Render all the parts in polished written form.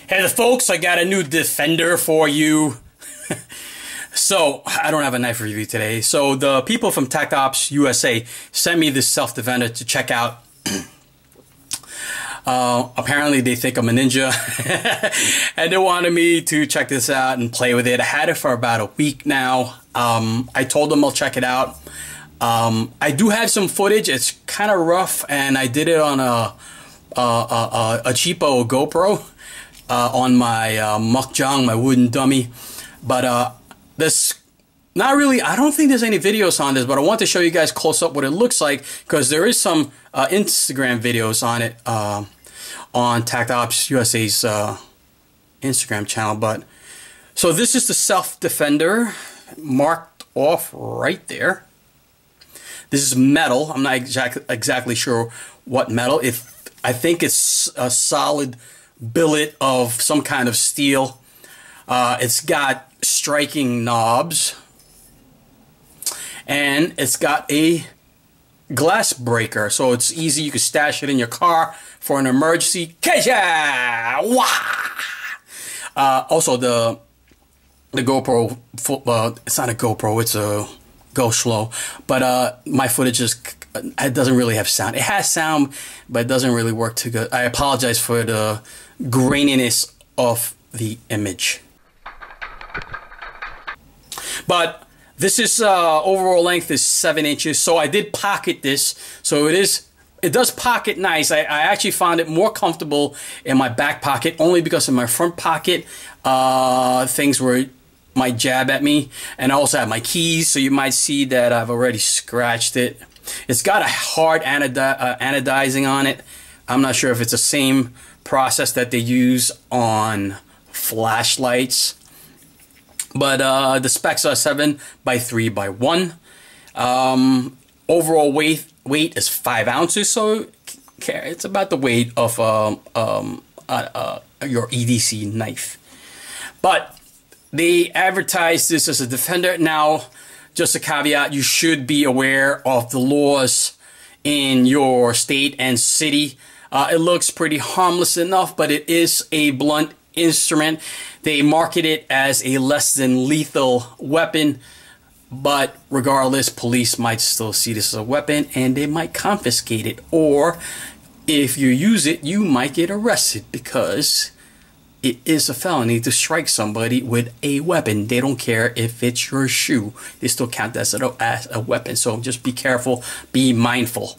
Hey the folks, I got a new Defender for you. So, I don't have a knife review today. So, the people from TactOps USA sent me this self-defender to check out. Apparently, they think I'm a ninja. And they wanted me to check this out and play with it. I had it for about a week now. I told them I'll check it out. I do have some footage. It's kind of rough, and I did it on a cheapo GoPro. On my mukjang, my wooden dummy. But this, not really, I don't think there's any videos on this, but I want to show you guys close up what it looks like, because there is some Instagram videos on it on TactOps USA's Instagram channel. But so this is the self-defender marked off right there. This is metal. I'm not exactly sure what metal. I think it's a solid billet of some kind of steel. It's got striking knobs, and it's got a glass breaker, so it's easy. You can stash it in your car for an emergency. Also, the GoPro, it's not a GoPro, it's a Go Slow, but my footage is, it doesn't really have sound. It has sound, but it doesn't really work too good. I apologize for the graininess of the image. But this is overall length is 7 inches, so I did pocket this, so it does pocket nice. I actually found it more comfortable in my back pocket, only because in my front pocket things might jab at me, and I also have my keys, so you might see that I've already scratched it. It's got a hard anodizing on it. I'm not sure if it's the same process that they use on flashlights, but the specs are 7 by 3 by 1. Overall weight is 5 ounces, so it's about the weight of your EDC knife. But they advertise this as a Defender. Now, just a caveat, you should be aware of the laws in your state and city. It looks pretty harmless enough, but it is a blunt instrument. They market it as a less than lethal weapon, but regardless, police might still see this as a weapon and they might confiscate it. Or if you use it, you might get arrested, because it is a felony to strike somebody with a weapon. They don't care if it's your shoe. They still count that as a weapon. So just be careful, be mindful.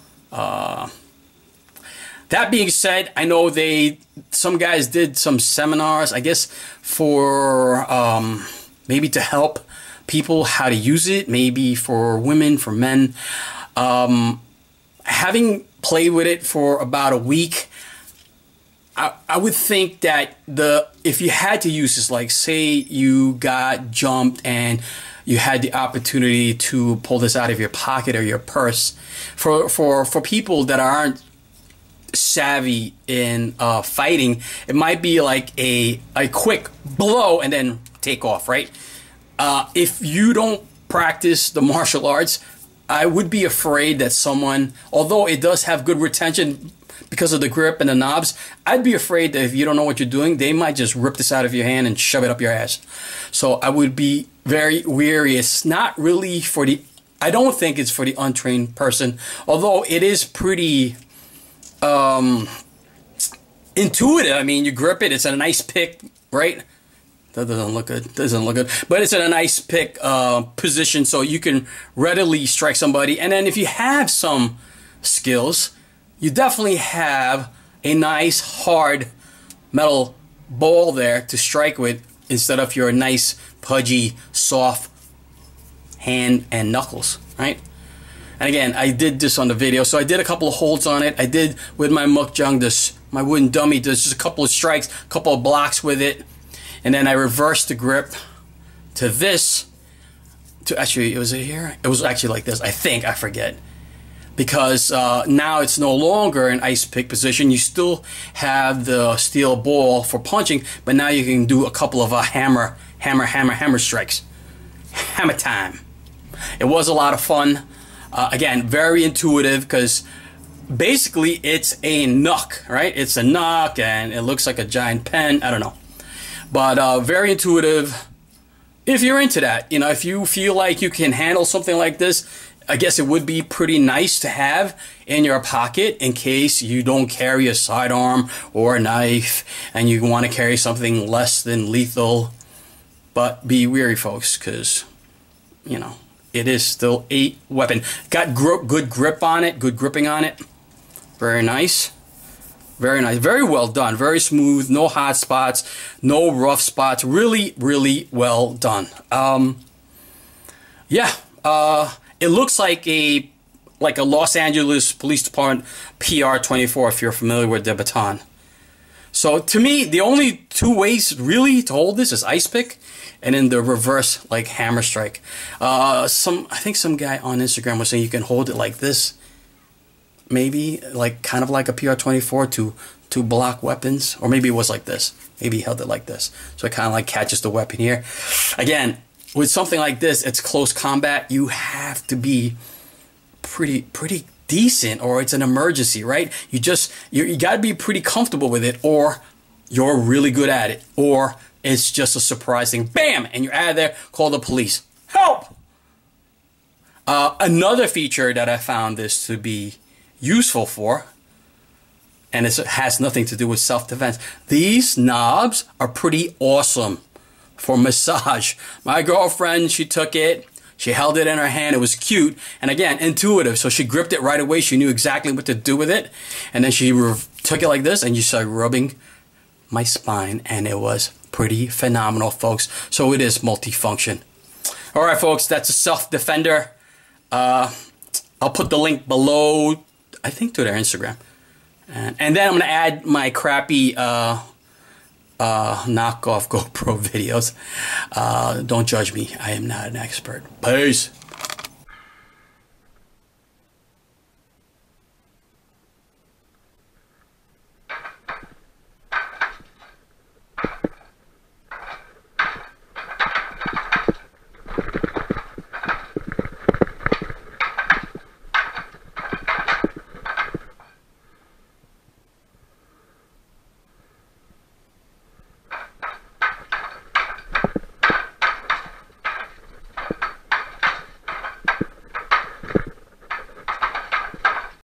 That being said, I know some guys did some seminars, I guess, for maybe to help people how to use it, maybe for women, for men. Having played with it for about a week, I would think that if you had to use this, like say you got jumped and you had the opportunity to pull this out of your pocket or your purse, for people that aren't savvy in fighting, it might be like a quick blow and then take off, right? If you don't practice the martial arts, I would be afraid that someone, although it does have good retention because of the grip and the knobs, I'd be afraid that if you don't know what you're doing, they might just rip this out of your hand and shove it up your ass. So I would be very wary. It's not really I don't think it's for the untrained person, although it is pretty intuitive. I mean, you grip it, it's a nice pick, right? That doesn't look good. Doesn't look good. But it's in a nice pick position, so you can readily strike somebody. And then if you have some skills, you definitely have a nice hard metal ball there to strike with, instead of your nice pudgy soft hand and knuckles, right? And again, I did this on the video, so I did a couple of holds on it. I did with my mukjang, my wooden dummy, there's just a couple of strikes, a couple of blocks with it, and then I reversed the grip to this. Actually, was it here? It was actually like this, I think, I forget. Because now it's no longer an ice pick position. You still have the steel ball for punching, but now you can do a couple of hammer strikes. Hammer time. It was a lot of fun. Again, very intuitive, because basically it's a nook, right? It's a nook and it looks like a giant pen. I don't know. But very intuitive. If you're into that, you know, if you feel like you can handle something like this, I guess it would be pretty nice to have in your pocket in case you don't carry a sidearm or a knife and you want to carry something less than lethal. But be wary, folks, because, you know, it is still a weapon. Got good grip on it, good gripping on it. Very nice. Very nice. Very well done. Very smooth. No hot spots. No rough spots. Really, really well done. Yeah. It looks like a Los Angeles Police Department PR-24 if you're familiar with the baton. So to me, the only two ways really to hold this is ice pick and in the reverse like hammer strike. I think some guy on Instagram was saying you can hold it like this. Maybe like kind of like a PR-24 to block weapons, or maybe it was like this. Maybe he held it like this, so it kind of like catches the weapon here. Again, with something like this, it's close combat. You have to be pretty decent, or it's an emergency, right? You got to be pretty comfortable with it, or you're really good at it, or it's just a surprise thing. Bam, and you're out of there. Call the police. Help! Another feature that I found this to be useful for, and it has nothing to do with self-defense. These knobs are pretty awesome for massage. My girlfriend, she took it, she held it in her hand, it was cute, and again, intuitive, so she gripped it right away, she knew exactly what to do with it, and then she took it like this, and you started rubbing my spine, and it was pretty phenomenal, folks. So it is multifunction. Alright, folks, that's a self-defender. I'll put the link below, I think, to their Instagram. And then I'm going to add my crappy knockoff GoPro videos. Don't judge me. I am not an expert. Peace.